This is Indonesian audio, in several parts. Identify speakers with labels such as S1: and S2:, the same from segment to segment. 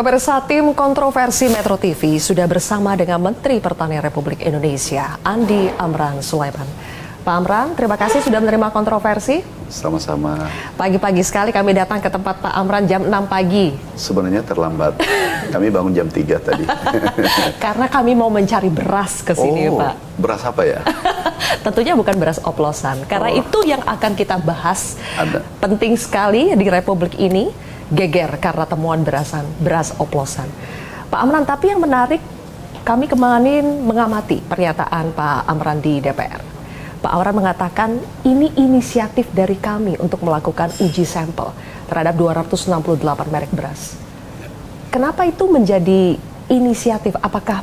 S1: Pemirsa, tim kontroversi Metro TV sudah bersama dengan Menteri Pertanian Republik Indonesia, Andi Amran Sulaiman. Pak Amran, terima kasih sudah menerima kontroversi.
S2: Sama-sama.
S1: Pagi-pagi sekali kami datang ke tempat Pak Amran jam 6 pagi.
S2: Sebenarnya terlambat. Kami bangun jam 3 tadi.
S1: Karena kami mau mencari beras ke sini, Pak.
S2: Beras apa ya?
S1: Tentunya bukan beras oplosan, karena itu yang akan kita bahas.
S2: Ada.
S1: Penting sekali di Republik ini, geger karena temuan beras oplosan. Pak Amran, tapi yang menarik, kami kemarin mengamati pernyataan Pak Amran di DPR. Pak Amran mengatakan ini inisiatif dari kami untuk melakukan uji sampel terhadap 268 merek beras. Kenapa itu menjadi inisiatif? Apakah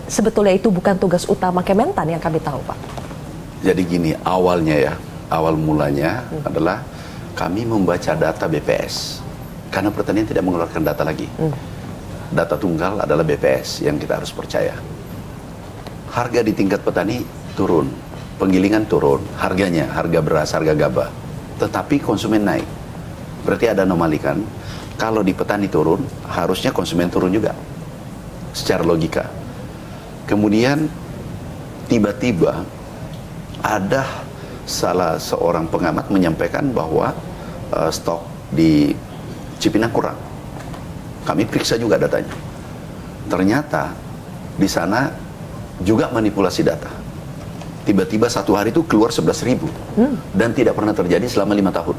S1: sebetulnya itu bukan tugas utama Kementan yang kami tahu, Pak?
S2: Jadi gini, awal mulanya adalah kami membaca data BPS. Karena pertanian tidak mengeluarkan data lagi. Data tunggal adalah BPS yang kita harus percaya. Harga di tingkat petani turun, penggilingan turun, harga beras, harga gabah. Tetapi konsumen naik. Berarti ada anomali kan? Kalau di petani turun, harusnya konsumen turun juga. Secara logika. Kemudian tiba-tiba ada salah seorang pengamat menyampaikan bahwa stok di Cipinang kurang. Kami periksa juga datanya. Ternyata di sana juga manipulasi data. Tiba-tiba satu hari itu keluar 11.000 dan tidak pernah terjadi selama 5 tahun.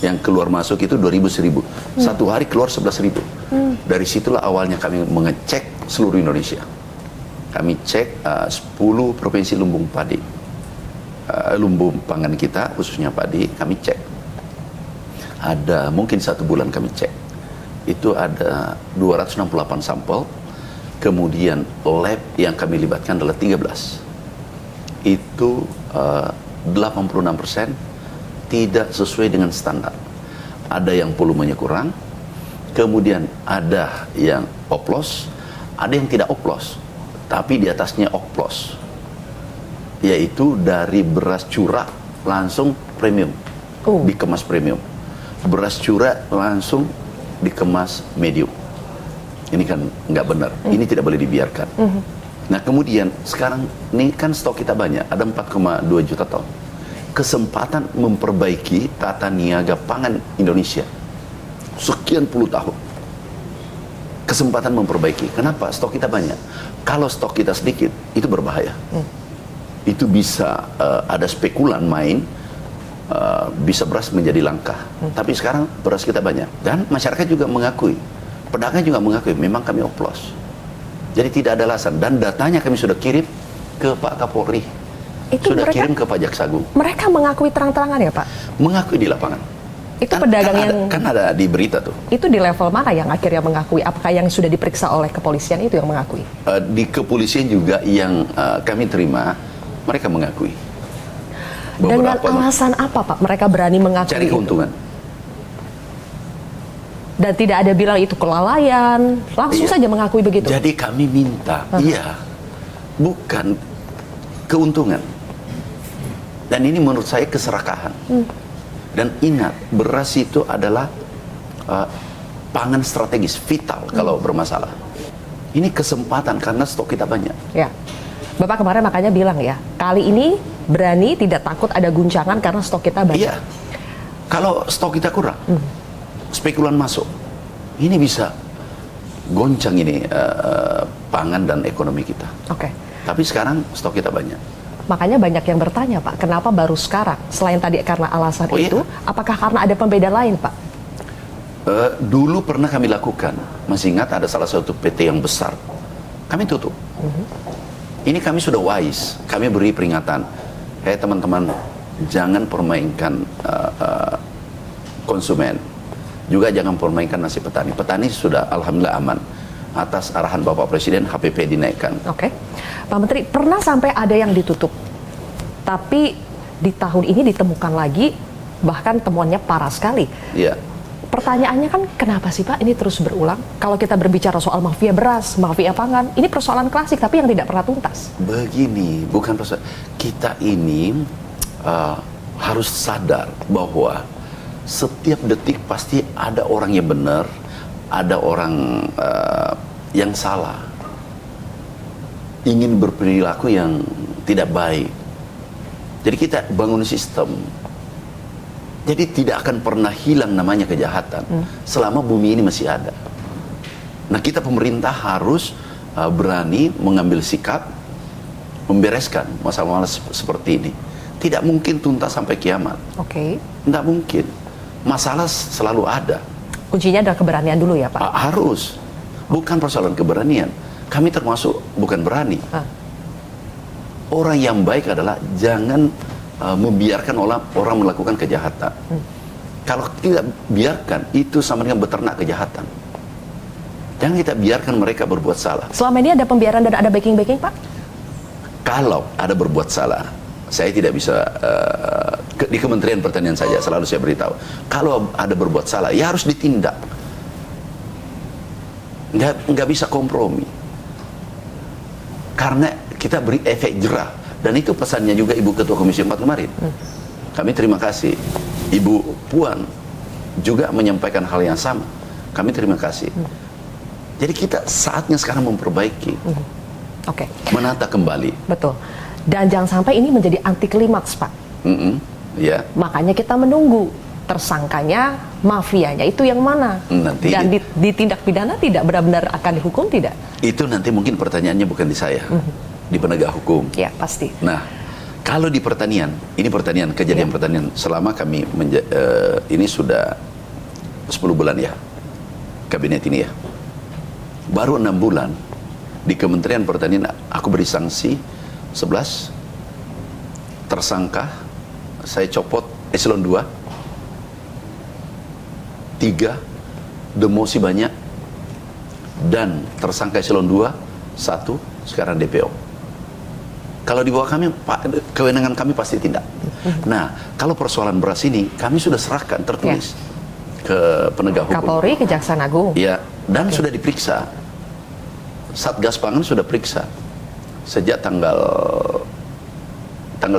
S2: Yang keluar masuk itu 2.000-1.000. Satu hari keluar 11.000. Dari situlah awalnya kami mengecek seluruh Indonesia. Kami cek 10 provinsi lumbung padi, lumbung pangan kita khususnya padi, kami cek. Ada mungkin 1 bulan kami cek, itu ada 268 sampel, kemudian lab yang kami libatkan adalah 13. Itu 86% tidak sesuai dengan standar. Ada yang volumenya kurang, kemudian ada yang oplos, ada yang tidak oplos, tapi di atasnya oplos, yaitu dari beras curah langsung premium, dikemas premium. Beras curah langsung dikemas medium. Ini kan nggak benar. Ini tidak boleh dibiarkan. Nah kemudian sekarang ini kan stok kita banyak, ada 4,2 juta ton. Kesempatan memperbaiki tata niaga pangan Indonesia sekian puluh tahun. Kesempatan memperbaiki. Kenapa? Stok kita banyak. Kalau stok kita sedikit, itu berbahaya. Itu bisa ada spekulan main. Bisa beras menjadi langka. Tapi sekarang beras kita banyak. Dan masyarakat juga mengakui, pedagang juga mengakui, memang kami oplos. Jadi tidak ada alasan. Dan datanya kami sudah kirim ke Pak Kapolri.
S1: Itu
S2: sudah kirim ke Pak Jaksagung.
S1: Mereka mengakui terang-terangan ya, Pak?
S2: Mengakui di lapangan.
S1: Itu pedagang yang...
S2: Kan ada di berita tuh.
S1: Itu di level mana yang akhirnya mengakui? Apakah yang sudah diperiksa oleh kepolisian itu yang mengakui?
S2: Di kepolisian juga yang kami terima, mereka mengakui.
S1: Dengan alasan apa, Pak, mereka berani mengakui
S2: cari keuntungan
S1: itu? Dan tidak ada bilang itu kelalaian, langsung saja mengakui begitu.
S2: Jadi kami minta, bukan keuntungan. Dan ini menurut saya keserakahan. Dan ingat, beras itu adalah pangan strategis, vital kalau bermasalah. Ini kesempatan karena stok kita banyak.
S1: Ya. Bapak kemarin makanya bilang ya, kali ini berani tidak takut ada guncangan karena stok kita banyak.
S2: Iya. Kalau stok kita kurang, spekulan masuk, ini bisa goncang ini pangan dan ekonomi kita.
S1: Oke.
S2: Tapi sekarang stok kita banyak.
S1: Makanya banyak yang bertanya, Pak, kenapa baru sekarang? Selain tadi karena alasan itu, apakah karena ada pembeda lain, Pak?
S2: Dulu pernah kami lakukan, masih ingat ada salah satu PT yang besar, kami tutup. Ini kami sudah wise, kami beri peringatan. Hey teman-teman, jangan permainkan konsumen. Juga jangan permainkan nasib petani. Petani sudah alhamdulillah aman. Atas arahan Bapak Presiden, HPP dinaikkan.
S1: Oke. Pak Menteri, pernah sampai ada yang ditutup. Tapi di tahun ini ditemukan lagi, bahkan temuannya parah sekali.
S2: Iya.
S1: Pertanyaannya kan kenapa sih Pak ini terus berulang? Kalau kita berbicara soal mafia beras, mafia pangan, ini persoalan klasik tapi yang tidak pernah tuntas.
S2: Begini, bukan persoalan. Kita ini harus sadar bahwa setiap detik pasti ada orang yang benar, ada orang yang salah, ingin berperilaku yang tidak baik. Jadi kita bangun sistem. Jadi tidak akan pernah hilang namanya kejahatan selama bumi ini masih ada. Nah, kita pemerintah harus berani mengambil sikap, membereskan masalah-masalah seperti ini. Tidak mungkin tuntas sampai kiamat.
S1: Oke.
S2: Tidak mungkin. Masalah selalu ada.
S1: Kuncinya adalah keberanian dulu ya Pak?
S2: Harus. Bukan persoalan keberanian. Kami termasuk bukan berani. Orang yang baik adalah jangan membiarkan orang melakukan kejahatan. Kalau tidak biarkan, itu sama dengan beternak kejahatan. Jangan kita biarkan mereka berbuat salah.
S1: Selama ini ada pembiaran dan ada backing-backing Pak?
S2: Kalau ada berbuat salah, saya tidak bisa di Kementerian Pertanian saja selalu saya beritahu. Kalau ada berbuat salah, ya harus ditindak. Nggak bisa kompromi. Karena kita beri efek jerah. Dan itu pesannya juga Ibu Ketua Komisi 4 kemarin. Kami terima kasih. Ibu Puan juga menyampaikan hal yang sama. Kami terima kasih. Jadi kita saatnya sekarang memperbaiki.
S1: Oke.
S2: Menata kembali.
S1: Betul. Dan jangan sampai ini menjadi anti klimaks Pak.
S2: Ya.
S1: Makanya kita menunggu tersangkanya, mafianya itu yang mana?
S2: Nanti
S1: dan ditindak pidana tidak benar-benar akan dihukum tidak?
S2: Itu nanti mungkin pertanyaannya bukan di saya, di penegak hukum.
S1: Ya pasti.
S2: Nah, kalau di pertanian, ini pertanian, kejadian pertanian selama kami ini sudah 10 bulan ya, kabinet ini ya. Baru 6 bulan di Kementerian Pertanian aku beri sanksi 11 tersangka, saya copot eselon 2, 3 demosi banyak, dan tersangka eselon 2 1 sekarang DPO. Kalau di bawah kami, kewenangan kami pasti tindak. Nah, kalau persoalan beras ini kami sudah serahkan tertulis ke penegak hukum.
S1: Kapolri, Kejaksaan Agung.
S2: Ya, dan sudah diperiksa. Satgas Pangan sudah periksa sejak tanggal 10.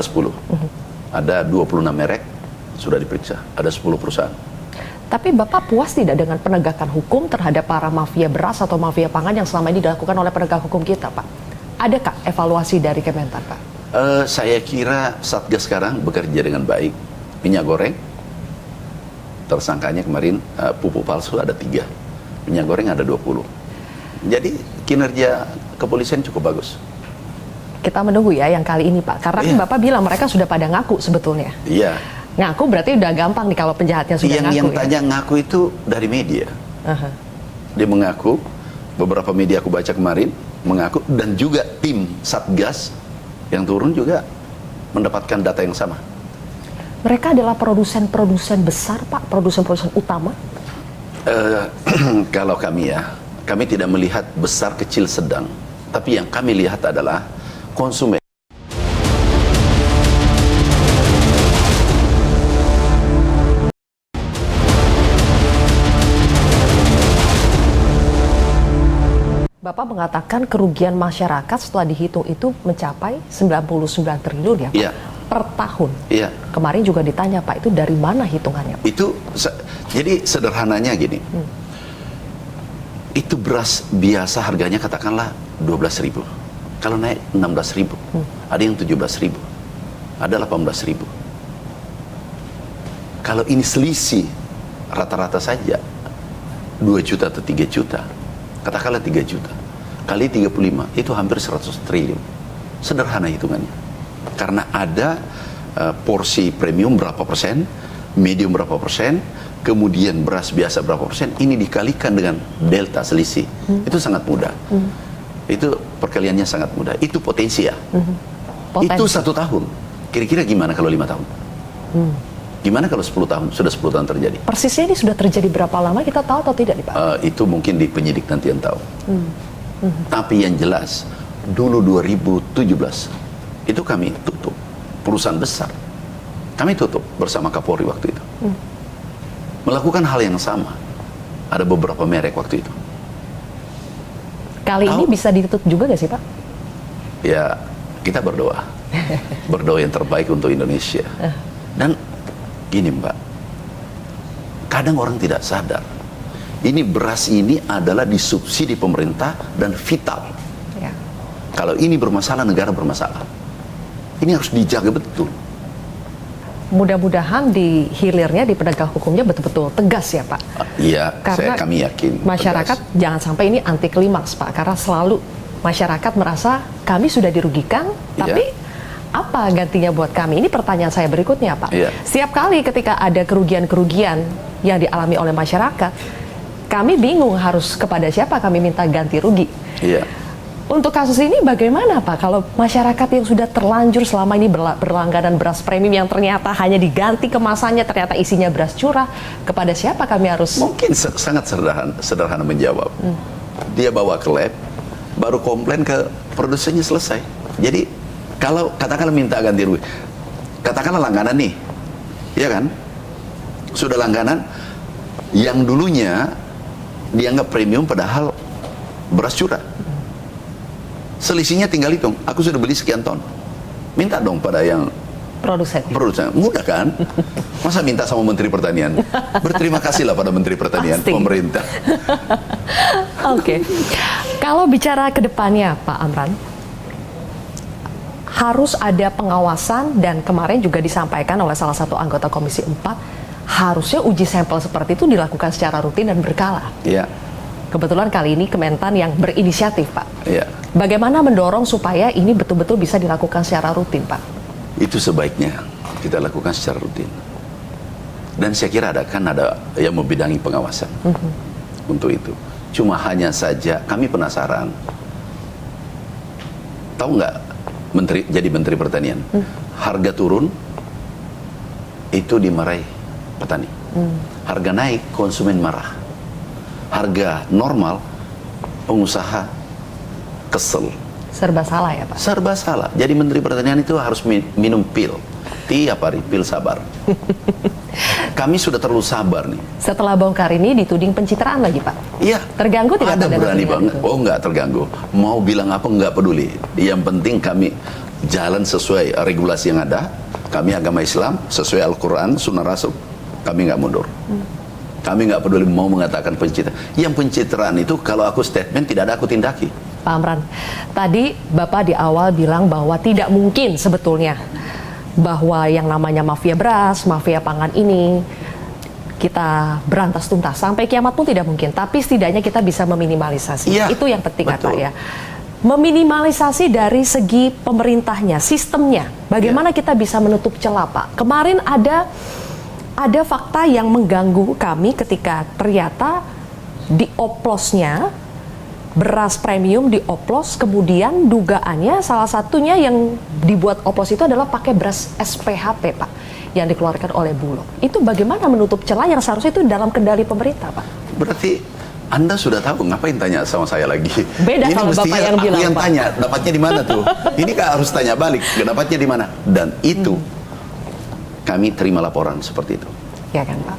S2: Ada 26 merek sudah diperiksa, ada 10 perusahaan.
S1: Tapi Bapak puas tidak dengan penegakan hukum terhadap para mafia beras atau mafia pangan yang selama ini dilakukan oleh penegak hukum kita, Pak? Adakah evaluasi dari Kementan, Pak?
S2: Saya kira Satgas sekarang bekerja dengan baik. Minyak goreng, tersangkanya kemarin pupuk palsu ada 3. Minyak goreng ada 20. Jadi kinerja kepolisian cukup bagus.
S1: Kita menunggu ya yang kali ini, Pak. Karena kan Bapak bilang mereka sudah pada ngaku sebetulnya.
S2: Iya.
S1: Ngaku berarti udah gampang nih kalau penjahatnya sudah ngaku.
S2: Yang tanya ngaku itu dari media. Dia mengaku, beberapa media aku baca kemarin mengaku, dan juga tim Satgas yang turun juga mendapatkan data yang sama.
S1: Mereka adalah produsen-produsen besar, Pak, produsen-produsen utama.
S2: Kalau kami ya, kami tidak melihat besar, kecil, sedang, tapi yang kami lihat adalah konsumen.
S1: Bapak mengatakan kerugian masyarakat setelah dihitung itu mencapai 99 triliun ya, Pak?
S2: Iya.
S1: Per tahun.
S2: Iya.
S1: Kemarin juga ditanya, Pak, itu dari mana hitungannya, Pak?
S2: Itu jadi sederhananya gini. Itu beras biasa harganya katakanlah 12.000. Kalau naik 16.000. Ada yang 17.000. Ada 18.000. Kalau ini selisih rata-rata saja 2 juta atau 3 juta. Katakanlah 3 juta. Kali 35 itu hampir 100 triliun. Sederhana hitungannya. Karena ada porsi premium berapa persen, medium berapa persen, kemudian beras biasa berapa persen, ini dikalikan dengan delta selisih. Itu sangat mudah. Itu perkaliannya sangat mudah. Itu potensi ya. Itu 1 tahun. Kira-kira gimana kalau 5 tahun? Gimana kalau 10 tahun? Sudah 10 tahun terjadi.
S1: Persisnya ini sudah terjadi berapa lama? Kita tahu atau tidak nih, Pak?
S2: Itu mungkin di penyidik nanti yang tahu. Tapi yang jelas, dulu 2017, itu kami tutup. Perusahaan besar. Kami tutup bersama Kapolri waktu itu. Melakukan hal yang sama. Ada beberapa merek waktu itu.
S1: Kali ini bisa ditutup juga nggak sih, Pak?
S2: Ya, kita berdoa. Berdoa yang terbaik untuk Indonesia. Dan gini, Mbak. Kadang orang tidak sadar. Ini beras ini adalah disubsidi pemerintah dan vital.
S1: Ya.
S2: Kalau ini bermasalah, negara bermasalah. Ini harus dijaga betul.
S1: Mudah-mudahan di hilirnya, di penegak hukumnya betul-betul tegas ya Pak.
S2: Iya,
S1: Karena
S2: kami yakin.
S1: masyarakat
S2: tegas.
S1: jangan sampai ini anti klimaks Pak, karena selalu masyarakat merasa kami sudah dirugikan,
S2: Iya.
S1: tapi apa gantinya buat kami? Ini pertanyaan saya berikutnya Pak.
S2: Iya.
S1: Setiap kali ketika ada kerugian-kerugian yang dialami oleh masyarakat, kami bingung harus kepada siapa kami minta ganti rugi.
S2: Iya.
S1: Untuk kasus ini bagaimana Pak? Kalau masyarakat yang sudah terlanjur selama ini berlangganan beras premium yang ternyata hanya diganti kemasannya, ternyata isinya beras curah, kepada siapa kami harus?
S2: Mungkin sangat sederhana menjawab. Dia bawa ke lab, baru komplain ke produsennya, selesai. Jadi kalau katakanlah minta ganti rugi, katakanlah langganan nih, ya kan? Sudah langganan, yang dulunya dianggap premium padahal beras curah. Selisihnya tinggal hitung, aku sudah beli sekian ton. Minta dong pada yang
S1: Produsen.
S2: mudah kan? Masa minta sama Menteri Pertanian? Berterima kasihlah pada Menteri Pertanian,
S1: Pasti.
S2: pemerintah.
S1: Oke. Kalau bicara ke depannya Pak Amran, harus ada pengawasan dan kemarin juga disampaikan oleh salah satu anggota Komisi 4, harusnya uji sampel seperti itu dilakukan secara rutin dan berkala.
S2: Iya,
S1: Kebetulan kali ini Kementan yang berinisiatif Pak.
S2: iya.
S1: Bagaimana mendorong supaya ini betul-betul bisa dilakukan secara rutin Pak?
S2: Itu sebaiknya kita lakukan secara rutin. Dan saya kira ada yang membidangi pengawasan untuk itu. Cuma hanya saja kami penasaran, tahu nggak jadi Menteri Pertanian, harga turun itu dimarahi petani, harga naik konsumen marah, harga normal pengusaha kesel.
S1: Serba salah ya Pak?
S2: Serba salah. Jadi Menteri Pertanian itu harus minum pil tiap hari, pil sabar. Kami sudah terlalu sabar nih.
S1: Setelah bongkar ini dituding pencitraan lagi Pak?
S2: Iya.
S1: Terganggu tidak?
S2: Ada
S1: Pak, dengan
S2: berani
S1: tudingan
S2: banget.
S1: itu?
S2: Oh, nggak terganggu. Mau bilang apa nggak peduli. Yang penting kami jalan sesuai regulasi yang ada. Kami agama Islam sesuai Al-Quran, Sunnah Rasul. Kami nggak mundur. Kami nggak peduli mau mengatakan pencitraan. Yang pencitraan itu kalau aku statement tidak ada aku tindaki.
S1: Pak Amran, tadi Bapak di awal bilang bahwa tidak mungkin sebetulnya bahwa yang namanya mafia beras, mafia pangan ini kita berantas tuntas. Sampai kiamat pun tidak mungkin, tapi setidaknya kita bisa meminimalisasi.
S2: Iya,
S1: Itu yang penting kan Pak
S2: betul.
S1: ya. Meminimalisasi dari segi pemerintahnya, sistemnya. Bagaimana kita bisa menutup celah Pak? Kemarin ada fakta yang mengganggu kami ketika ternyata dioplosnya beras premium dioplos, kemudian dugaannya salah satunya yang dibuat oplos itu adalah pakai beras SPHP Pak, yang dikeluarkan oleh Bulog. Itu bagaimana menutup celah yang seharusnya itu dalam kendali pemerintah Pak?
S2: Berarti Anda sudah tahu, ngapain tanya sama saya lagi?
S1: Beda
S2: Ini
S1: kalau Bapak
S2: mestinya
S1: yang
S2: aku
S1: bilang,
S2: yang
S1: Pak.
S2: tanya, dapatnya di mana tuh? Ini kan harus tanya balik, dapatnya di mana? Dan itu kami terima laporan seperti itu.
S1: Ya kan Pak?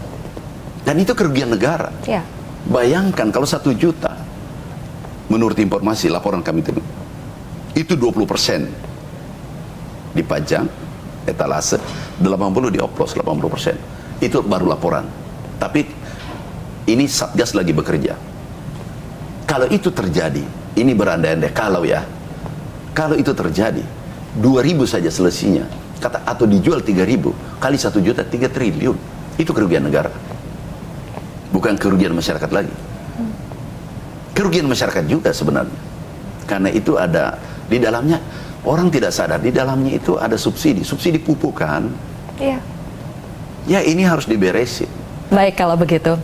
S2: Dan itu kerugian negara.
S1: Ya.
S2: Bayangkan kalau 1 juta, menurut informasi laporan kami itu 20% dipajang, etalase, 80 dioplos, 80%. Itu baru laporan. Tapi ini Satgas lagi bekerja. Kalau itu terjadi, ini berandai-andai kalau ya, kalau itu terjadi, 2.000 saja selesainya, atau dijual 3.000 kali 1 juta, 3 triliun. Itu kerugian negara. Bukan kerugian masyarakat lagi. Kerugian masyarakat juga sebenarnya. Karena itu ada di dalamnya, orang tidak sadar, di dalamnya itu ada subsidi pupuk kan.
S1: Iya.
S2: Ya ini harus diberesin.
S1: Baik kalau begitu.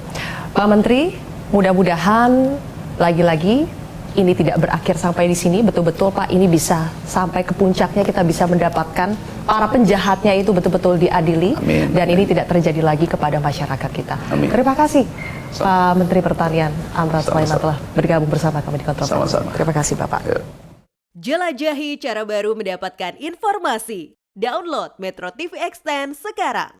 S1: Pak Menteri, mudah-mudahan lagi-lagi ini tidak berakhir sampai di sini. Betul-betul Pak, ini bisa sampai ke puncaknya, kita bisa mendapatkan para penjahatnya itu betul-betul diadili.
S2: Amin.
S1: Dan ini tidak terjadi lagi kepada masyarakat kita.
S2: Amin.
S1: Terima kasih Pak Menteri Pertanian Amran Sulaiman
S2: Sama-sama.
S1: telah bergabung bersama kami di Kontrol.
S2: Sama-sama.
S1: Terima kasih Bapak.
S2: Ya.
S3: Jelajahi cara baru mendapatkan informasi. Download Metro TV Extend sekarang.